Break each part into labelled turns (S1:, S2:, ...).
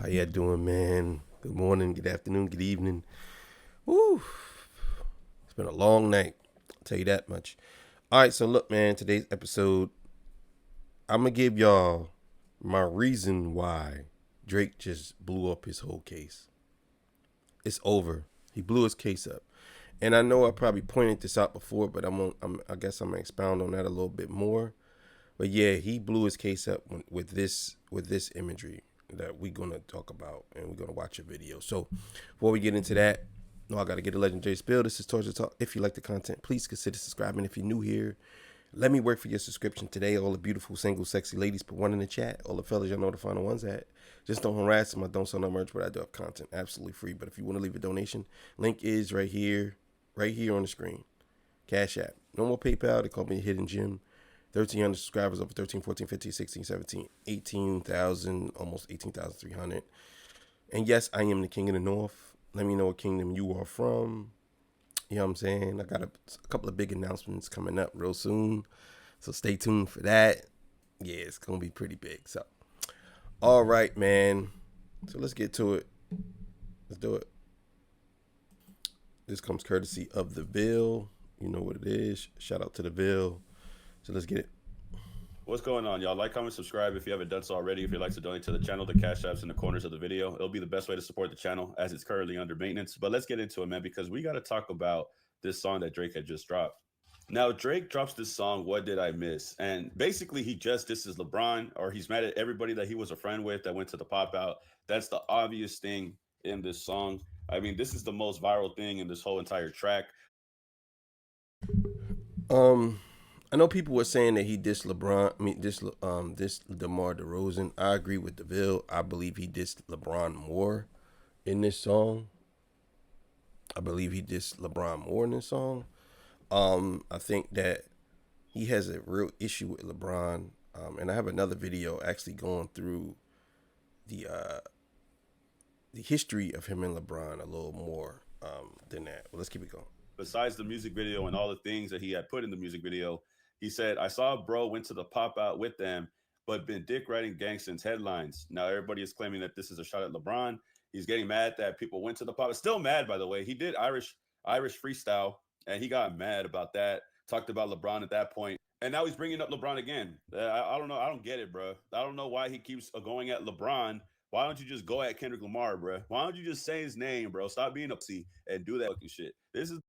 S1: How you doing, man? Good morning, good afternoon, good evening. Woo! It's been a long night. I'll tell you that much. All right, so look, man. Today's episode, I'm gonna give y'all my reason why Drake just blew up his whole case. It's over. He blew his case up, and I know I probably pointed this out before, but I guess I'm gonna expound on that a little bit more. But yeah, he blew his case up with this imagery that we're gonna talk about, and we're gonna watch a video. So before we get into that, no, I gotta get a legendary spill. This is Torture Talk. If you like the content, please consider subscribing. If you're new here, let me work for your subscription today. All the beautiful, single, sexy ladies, put one in the chat. All the fellas, y'all know the final ones at. Just don't harass them. I don't sell no merch, but I do have content absolutely free. But if you want to leave a donation, link is right here on the screen. Cash App. No more PayPal. They call me a hidden gem. 1,300 subscribers, over 13, 14, 15, 16, 17, 18,000, almost 18,300. And yes, I am the king of the north. Let me know what kingdom you are from. You know what I'm saying? I got a couple of big announcements coming up real soon. So stay tuned for that. Yeah, it's going to be pretty big. So, all right, man. So let's get to it. Let's do it. This comes courtesy of The Ville. You know what it is. Shout out to The Ville. So let's get it.
S2: What's going on, y'all? Like, comment, subscribe if you haven't done so already. If you'd like to donate to the channel, the cash apps in the corners of the video. It'll be the best way to support the channel as it's currently under maintenance. But let's get into it, man, because we got to talk about this song that Drake had just dropped. Now, Drake drops this song, What Did I Miss? And basically, he just disses LeBron, or he's mad at everybody that he was a friend with that went to the pop out. That's the obvious thing in this song. I mean, this is the most viral thing in this whole entire track.
S1: Um, I know people were saying that he dissed LeBron. I mean, this DeMar DeRozan. I agree with DeVille. I believe he dissed LeBron more in this song. I believe he dissed LeBron more in this song. I think that he has a real issue with LeBron. And I have another video actually going through the uh, the history of him and LeBron a little more than that. But let's keep it going.
S2: Besides the music video and all the things that he had put in the music video, he said, I saw bro went to the pop out with them, but been dick writing gangsters headlines. Now everybody is claiming that this is a shot at LeBron. He's getting mad that people went to the pop. Still mad, by the way. He did Irish freestyle, and he got mad about that. Talked about LeBron at that point, and now he's bringing up LeBron again. I don't know. I don't get it, bro. I don't know why he keeps going at LeBron. Why don't you just go at Kendrick Lamar, bro? Why don't you just say his name, bro? Stop being a pussy and do that fucking shit. This is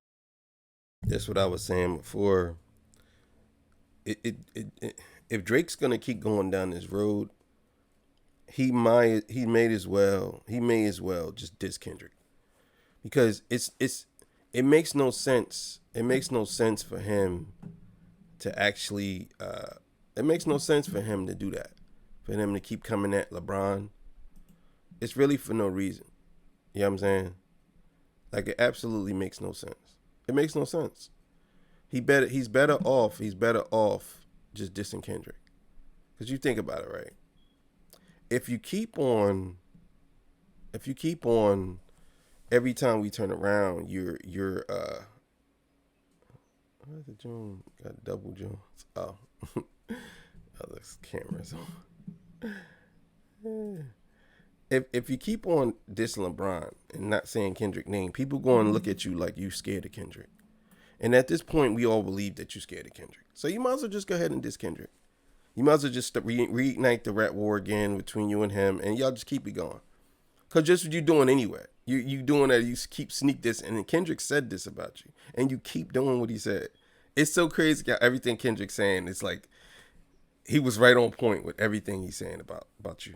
S1: That's what I was saying before. If Drake's gonna keep going down this road, he may as well just diss Kendrick, because it makes no sense. It makes no sense for him to actually. It makes no sense for him to do that. For him to keep coming at LeBron, it's really for no reason. You know what I'm saying? Like, it absolutely makes no sense. It makes no sense. He's better off. He's better off just dissing Kendrick. Because you think about it, right? If you keep on, every time we turn around, where's the Jones? Got double Jones. Oh, other cameras on. If you keep on dissing LeBron and not saying Kendrick name, people go and look at you like you scared of Kendrick. And at this point, we all believe that you're scared of Kendrick. So you might as well just go ahead and diss Kendrick. You might as well just reignite the rap war again between you and him, and y'all just keep it going. Cause just what you doing anyway. You doing that. You keep sneak this, and then Kendrick said this about you, and you keep doing what he said. It's so crazy how everything Kendrick's saying. It's like he was right on point with everything he's saying about you.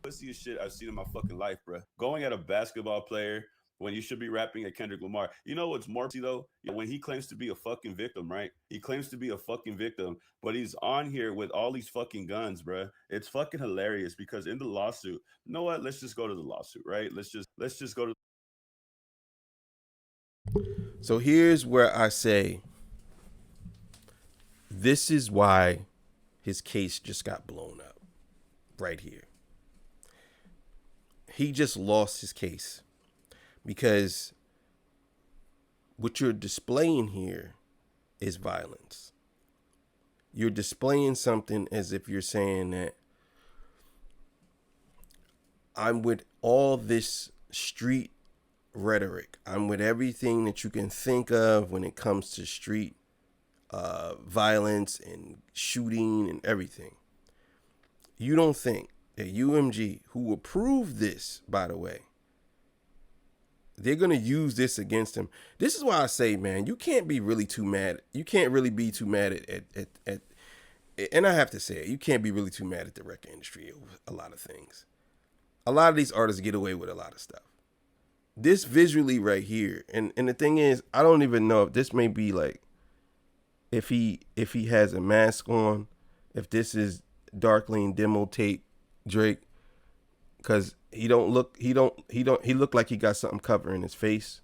S2: pussiest shit I've seen in my fucking life, bro. Going at a basketball player when you should be rapping at Kendrick Lamar. You know what's more pussy though? When he claims to be a fucking victim, right? He claims to be a fucking victim, but he's on here with all these fucking guns, bro. It's fucking hilarious because in the lawsuit, you know what? Let's just go to the lawsuit, right? Let's just go to.
S1: So here's where I say this is why his case just got blown up. Right here. He just lost his case because what you're displaying here is violence. You're displaying something as if you're saying that I'm with all this street rhetoric. I'm with everything that you can think of when it comes to street violence and shooting and everything. You don't think that UMG, who approved this, by the way, they're gonna use this against him? This is why I say, man, you can't be really too mad. You can't really be too mad at and I have to say, you can't be really too mad at the record industry over a lot of things. A lot of these artists get away with a lot of stuff. This visually right here, and the thing is, I don't even know if this may be like, if he has a mask on, if this is darkling demo tape Drake, because he look like he got something covering his face,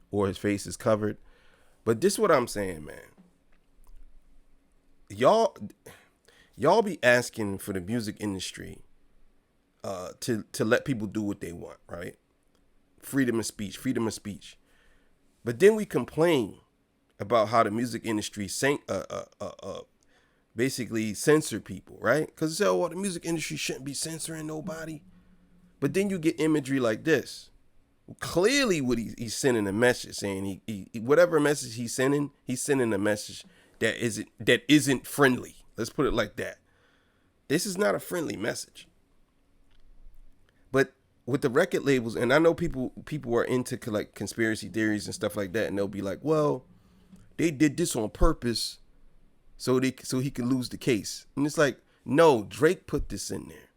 S1: or his face is covered. But this is what I'm saying, man. Y'all be asking for the music industry to let people do what they want, right? Freedom of speech, freedom of speech. But then we complain about how the music industry basically censor people, right? Because they say, oh, well, the music industry shouldn't be censoring nobody. But then you get imagery like this. Clearly, what he's sending a message saying he whatever message he's sending a message that isn't friendly. Let's put it like that. This is not a friendly message. But with the record labels, and I know people are into like conspiracy theories and stuff like that, and they'll be like, well, they did this on purpose so he could lose the case. And it's like, no, Drake put this in there.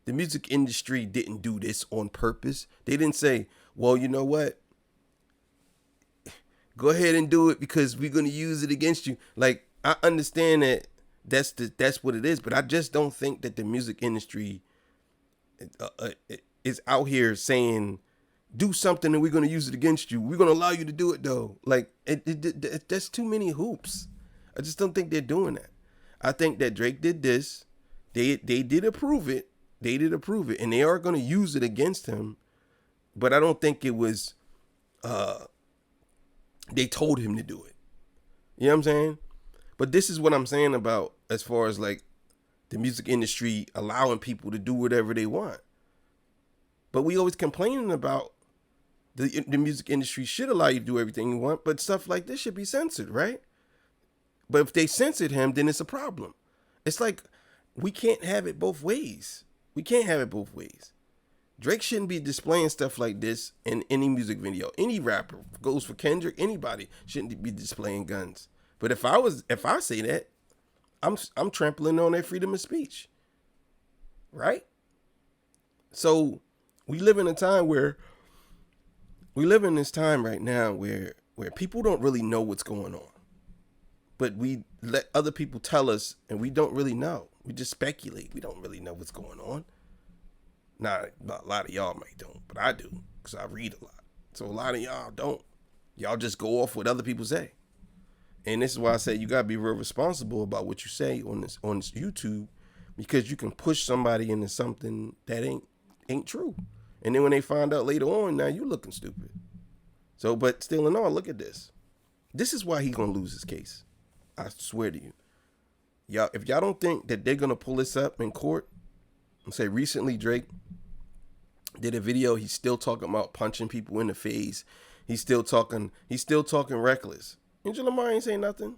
S1: The music industry didn't do this on purpose. They didn't say, well, you know what? Go ahead and do it because we're going to use it against you. Like, I understand that that's what it is, but I just don't think that the music industry is out here saying, do something and we're going to use it against you. We're going to allow you to do it, though. Like, that's too many hoops. I just don't think they're doing that. I think that Drake did this. They did approve it. They did approve it, and they are going to use it against him. But I don't think it was they told him to do it. You know what I'm saying? But this is what I'm saying about as far as like the music industry allowing people to do whatever they want. But we always complaining about the music industry should allow you to do everything you want, but stuff like this should be censored, right? But if they censored him, then it's a problem. It's like we can't have it both ways. We can't have it both ways. Drake shouldn't be displaying stuff like this in any music video. Any rapper, goes for Kendrick, anybody shouldn't be displaying guns. But if I say that, I'm trampling on their freedom of speech. Right? So we live in a time where right now where people don't really know what's going on. But we let other people tell us, and we don't really know. We just speculate. We don't really know what's going on. Now, a lot of y'all might don't, but I do, because I read a lot. So a lot of y'all don't. Y'all just go off what other people say. And this is why I say you gotta be real responsible about what you say on this YouTube, because you can push somebody into something that ain't true. And then when they find out later on, now you looking stupid. So, but still in all, look at this. This is why he's gonna lose his case. I swear to you. Y'all, if y'all don't think that they're gonna pull this up in court and say recently Drake did a video, he's still talking about punching people in the face. He's still talking reckless. Angel Lamar ain't say nothing.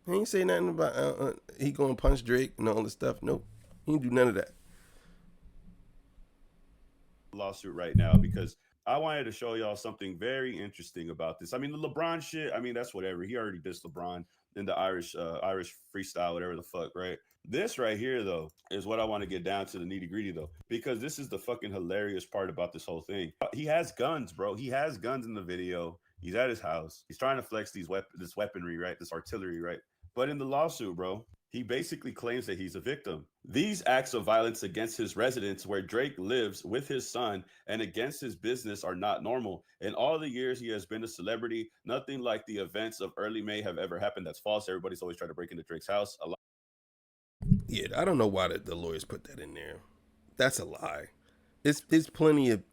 S1: He ain't say nothing about he gonna punch Drake and all this stuff. Nope. He didn't do none of that.
S2: Lawsuit right now because I wanted to show y'all something very interesting about this. I mean, the LeBron shit, I mean, that's whatever. He already dissed LeBron in the Irish freestyle, whatever the fuck, right? This right here, though, is what I want to get down to the nitty gritty, though, because this is the fucking hilarious part about this whole thing. He has guns, bro. He has guns in the video. He's at his house. He's trying to flex this weaponry, right? This artillery, right? But in the lawsuit, bro, he basically claims that he's a victim. These acts of violence against his residence where Drake lives with his son and against his business are not normal. In all the years he has been a celebrity, nothing like the events of early May have ever happened. That's false. Everybody's always tried to break into Drake's house.
S1: Yeah, I don't know why the lawyers put that in there. That's a lie. It's plenty of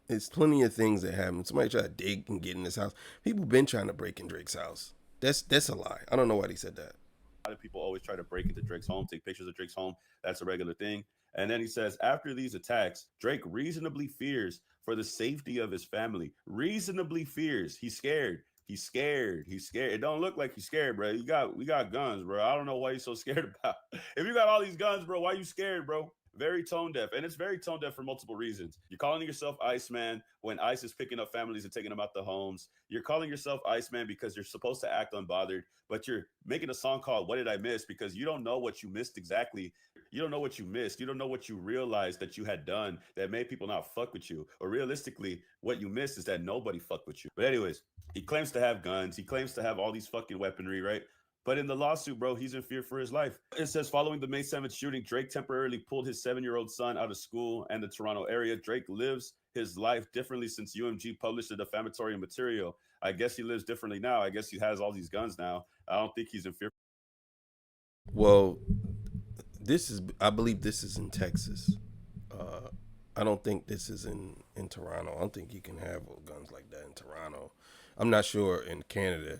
S1: things that happen. Somebody try to dig and get in his house. People been trying to break in Drake's house. That's a lie. I don't know why he said that.
S2: A lot of people always try to break into Drake's home, take pictures of Drake's home. That's a regular thing. And then he says, after these attacks, Drake reasonably fears for the safety of his family. Reasonably fears. He's scared. He's scared. He's scared. It don't look like he's scared, bro. We got guns, bro. I don't know why you're so scared about. If you got all these guns, bro, why you scared, bro? Very tone deaf, and it's very tone deaf for multiple reasons. You're calling yourself Iceman when ICE is picking up families and taking them out the homes. You're calling yourself Iceman because you're supposed to act unbothered, but you're making a song called "What Did I Miss?" because you don't know what you missed exactly. You don't know what you missed. You don't know what you realized that you had done that made people not fuck with you. Or realistically, what you missed is that nobody fucked with you. But anyways, he claims to have guns. He claims to have all these fucking weaponry, right? But in the lawsuit, bro, he's in fear for his life. It says following the May 7th shooting, Drake temporarily pulled his 7-year-old son out of school and the Toronto area. Drake lives his life differently since UMG published the defamatory material. I guess he lives differently now. I guess he has all these guns now. I don't think he's in fear.
S1: Well, I believe this is in Texas. I don't think this is in Toronto. I don't think you can have guns like that in Toronto. I'm not sure in Canada.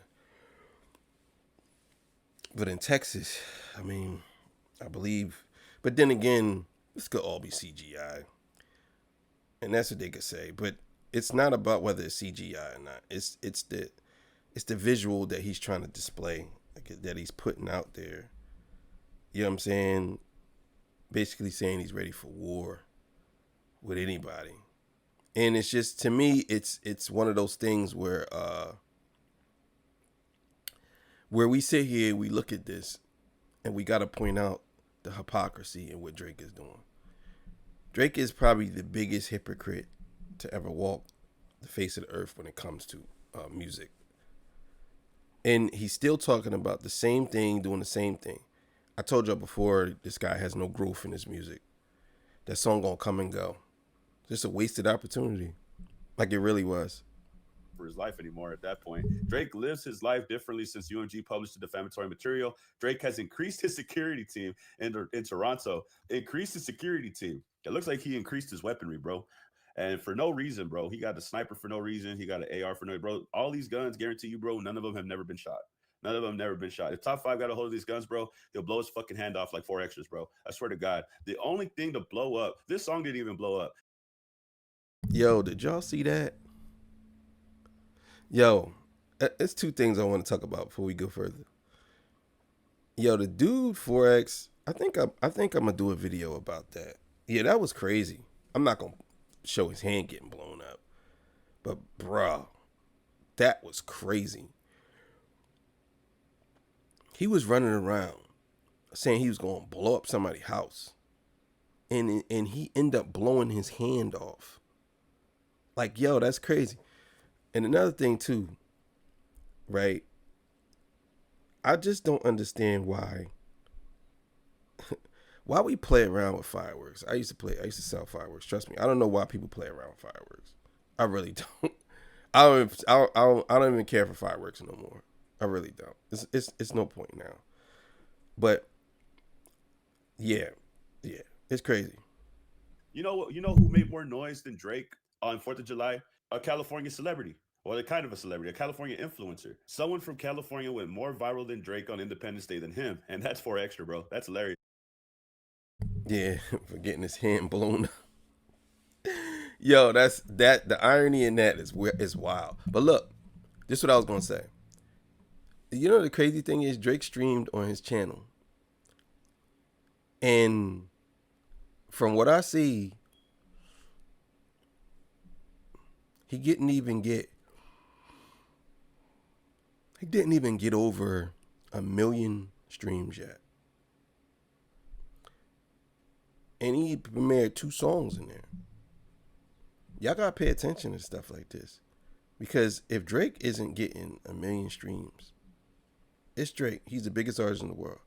S1: But in Texas, I mean, I believe. But then again, this could all be CGI. And that's what they could say. But it's not about whether it's CGI or not. It's the visual that he's trying to display, like, that he's putting out there. You know what I'm saying? Basically saying he's ready for war with anybody. And it's just, to me, it's one of those things where we sit here, we look at this, and we got to point out the hypocrisy in what Drake is doing. Drake is probably the biggest hypocrite to ever walk the face of the earth when it comes to music. And he's still talking about the same thing, doing the same thing. I told y'all before, this guy has no growth in his music. That song gonna come and go. Just a wasted opportunity. Like it really was.
S2: For his life anymore at that point. Drake lives his life differently since UMG published the defamatory material. Drake has increased his security team in Toronto. Increased his security team. It looks like he increased his weaponry, bro. And for no reason, bro. He got a sniper for no reason. He got an AR for no, bro. All these guns, guarantee you, bro, none of them have never been shot. None of them never been shot. If Top 5 got a hold of these guns, bro, he'll blow his fucking hand off like 4 extras, bro. I swear to God. The only thing to blow up, this song didn't even blow up.
S1: Yo, did y'all see that? Yo, it's two things I want to talk about before we go further. Yo, the dude 4X, I think I'm gonna do a video about that. Yeah, that was crazy. I'm not gonna show his hand getting blown up, but bruh, that was crazy. He was running around saying he was gonna blow up somebody's house, and he ended up blowing his hand off. Like, yo, that's crazy. And another thing too, right? I just don't understand why we play around with fireworks. I used to sell fireworks. Trust me, I don't know why people play around with fireworks. I really don't. I don't even care for fireworks no more. I really don't. It's no point now. But yeah, it's crazy.
S2: You know who made more noise than Drake on 4th of July? A California celebrity. Or kind of a celebrity, a California influencer. Someone from California went more viral than Drake on Independence Day than him. And that's 4 extra, bro. That's hilarious.
S1: Yeah, for getting his hand blown up. Yo, the irony in that is wild. But look, this is what I was gonna say. You know the crazy thing is Drake streamed on his channel. And from what I see, he didn't even get over 1 million streams yet. And he premiered 2 songs in there. Y'all gotta pay attention to stuff like this. Because if Drake isn't getting 1 million streams, it's Drake. He's the biggest artist in the world.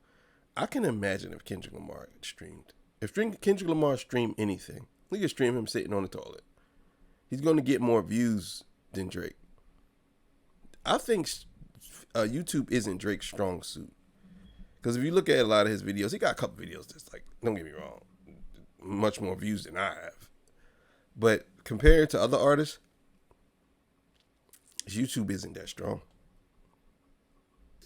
S1: I can imagine if Kendrick Lamar had streamed. If Kendrick Lamar streamed anything, we could stream him sitting on the toilet. He's going to get more views than Drake. I think YouTube isn't Drake's strong suit. Because if you look at a lot of his videos, he got a couple videos that's like, don't get me wrong, much more views than I have. But compared to other artists, YouTube isn't that strong.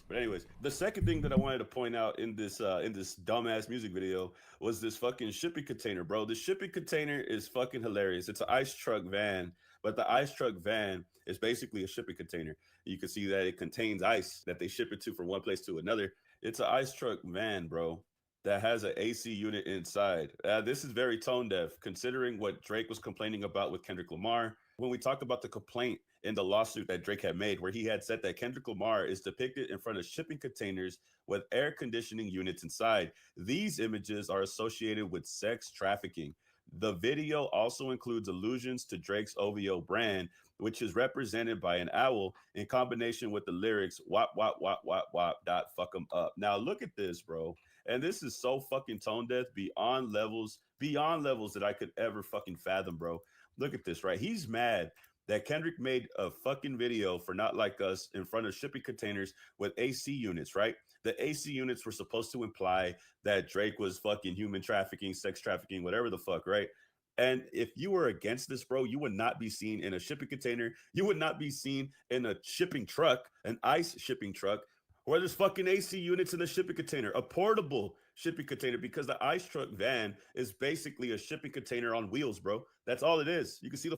S2: But anyways, the second thing that I wanted to point out in this dumbass music video was this fucking shipping container, bro. The shipping container is fucking hilarious. It's an ice truck van, but the ice truck van is basically a shipping container. You can see that it contains ice that they ship it to from one place to another. It's an ice truck van, bro, that has an AC unit inside. This is very tone deaf, considering what Drake was complaining about with Kendrick Lamar. When we talk about the complaint in the lawsuit that Drake had made, where he had said that Kendrick Lamar is depicted in front of shipping containers with air conditioning units inside. These images are associated with sex trafficking. The video also includes allusions to Drake's OVO brand, which is represented by an owl in combination with the lyrics "wop wop wop wop wop dot fuck 'em up." Now look at this, bro. And this is so fucking tone deaf beyond levels that I could ever fucking fathom, bro. Look at this, right? He's mad that Kendrick made a fucking video for Not Like Us in front of shipping containers with AC units, right? The AC units were supposed to imply that Drake was fucking human trafficking, sex trafficking, whatever the fuck, right? And if you were against this, bro, you would not be seen in a shipping container. You would not be seen in a shipping truck, an ice shipping truck, where there's fucking AC units in the shipping container, a portable shipping container, because the ice truck van is basically a shipping container on wheels, bro. That's all it is. You can see the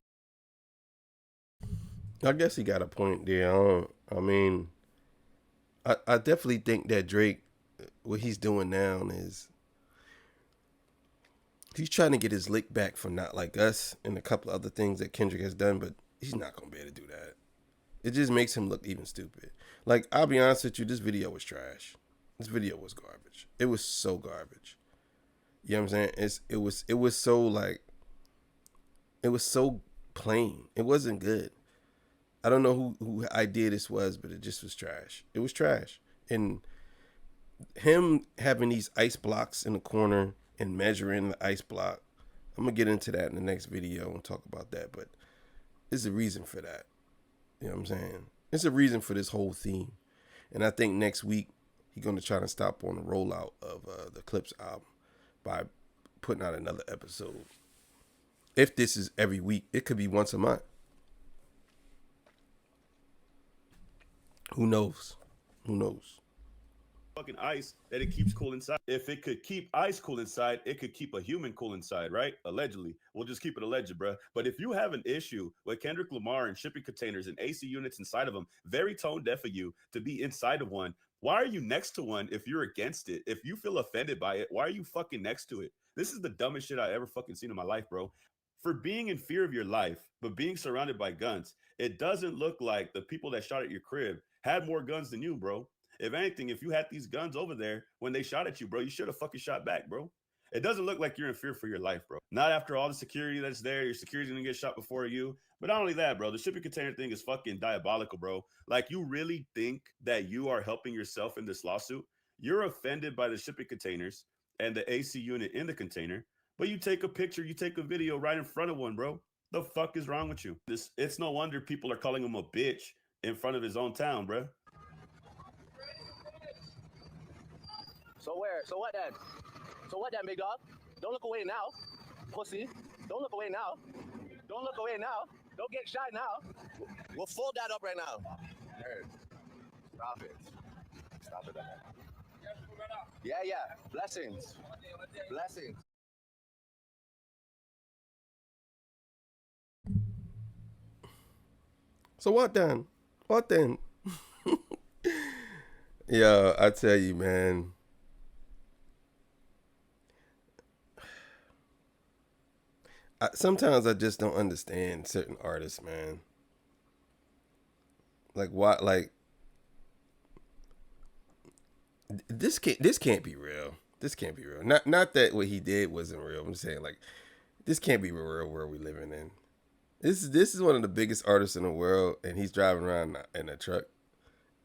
S1: I guess he got a point there. I mean, I definitely think that Drake, what he's doing now is he's trying to get his lick back for Not Like Us and a couple of other things that Kendrick has done, but he's not gonna be able to do that. It just makes him look even stupid. Like, I'll be honest with you, this video was trash. This video was garbage. It was so garbage. You know what I'm saying? It was so plain. It wasn't good. I don't know who idea this was, but it just was trash. It was trash. And him having these ice blocks in the corner and measuring the ice block, I'm gonna get into that in the next video and talk about that. But there's a reason for that. You know what I'm saying? There's a reason for this whole theme. And I think next week he's gonna try to stop on the rollout of the Clips album by putting out another episode. If this is every week, it could be once a month. Who knows? Who knows?
S2: fucking ice that it keeps cool inside. If it could keep ice cool inside, it could keep a human cool inside, right? Allegedly. We'll just keep it alleged, bro. But if you have an issue with Kendrick Lamar and shipping containers and AC units inside of them, very tone deaf of you to be inside of one. Why are you next to one if you're against it? If you feel offended by it, why are you fucking next to it? This is the dumbest shit I ever fucking seen in my life, bro. For being in fear of your life, but being surrounded by guns, it doesn't look like the people that shot at your crib had more guns than you, bro. If anything, if you had these guns over there when they shot at you, bro, you should have fucking shot back, bro. It doesn't look like you're in fear for your life, bro. Not after all the security that's there. Your security's gonna get shot before you. But not only that, bro, the shipping container thing is fucking diabolical, bro. Like, you really think that you are helping yourself in this lawsuit? You're offended by the shipping containers and the AC unit in the container, but you take a picture, you take a video right in front of one, bro. The fuck is wrong with you? It's no wonder people are calling him a bitch in front of his own town, bro.
S3: So where? So what then? So what then, big dog? Don't look away now, pussy. Don't look away now. Don't look away now. Don't get shy now. We'll fold that up right now. Hey, stop it. Stop it. Yeah, yeah. Blessings. Blessings.
S1: So what then? What then? Yeah, I tell you, man. Sometimes I just don't understand certain artists, man. Like, why? Like, this can't be real. This can't be real. Not that what he did wasn't real. I'm just saying, like, this can't be real world we living in. This is one of the biggest artists in the world, and he's driving around in a truck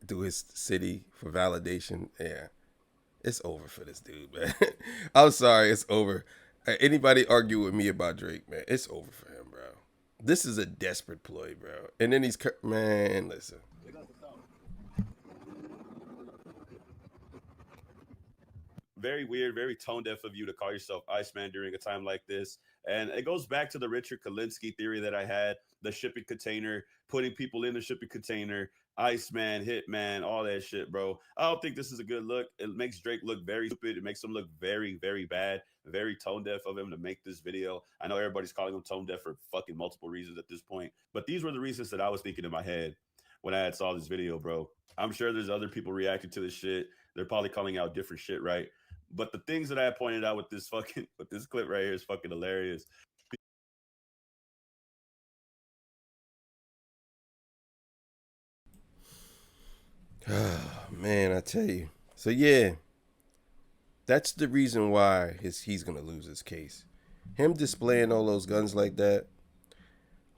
S1: through his city for validation. Yeah, it's over for this dude, man. I'm sorry, it's over. Anybody argue with me about Drake, man? It's over for him, bro. This is a desperate ploy, bro. And then man, listen.
S2: Very weird, very tone deaf of you to call yourself Iceman during a time like this. And it goes back to the Richard Kalinsky theory that I had, the shipping container, putting people in the shipping container, Iceman, Hitman, all that shit, bro. I don't think this is a good look. It makes Drake look very stupid. It makes him look very, very bad, very tone deaf of him to make this video. I know everybody's calling him tone deaf for fucking multiple reasons at this point, but these were the reasons that I was thinking in my head when I had saw this video, bro. I'm sure there's other people reacting to this shit. They're probably calling out different shit, right? But the things that I pointed out with this fucking with this clip right here is fucking hilarious.
S1: Man, I tell you. So yeah, that's the reason why he's gonna lose his case. Him displaying all those guns like that,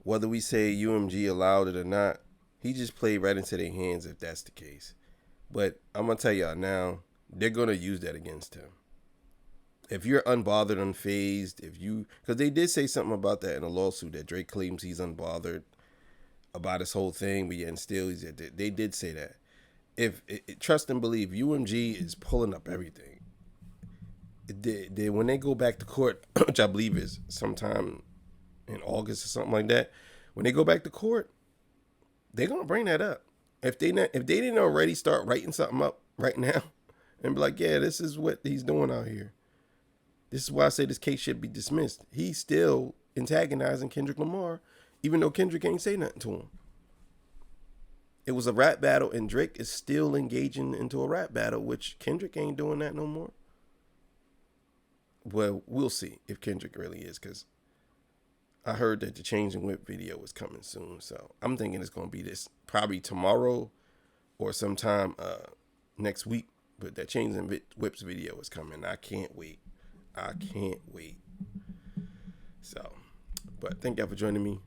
S1: whether we say UMG allowed it or not, he just played right into their hands if that's the case. But I'm gonna tell y'all now, they're gonna use that against him. If you're unbothered, unfazed, because they did say something about that in a lawsuit that Drake claims he's unbothered about this whole thing, but yet and still they did say that. If trust and believe, UMG is pulling up everything. When they go back to court, which I believe is sometime in August or something like that, when they go back to court, they're gonna bring that up. If they didn't already start writing something up right now, and be like, yeah, this is what he's doing out here. This is why I say this case should be dismissed. He's still antagonizing Kendrick Lamar, even though Kendrick ain't say nothing to him. It was a rap battle, and Drake is still engaging into a rap battle, which Kendrick ain't doing that no more. Well, we'll see if Kendrick really is, because I heard that the Change and Whip video is coming soon. So I'm thinking it's going to be this probably tomorrow or sometime next week. But that Change and Whips video is coming. I can't wait. So, but thank y'all for joining me.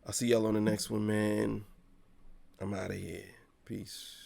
S1: I'll see y'all on the next one, man. I'm out of here. Peace.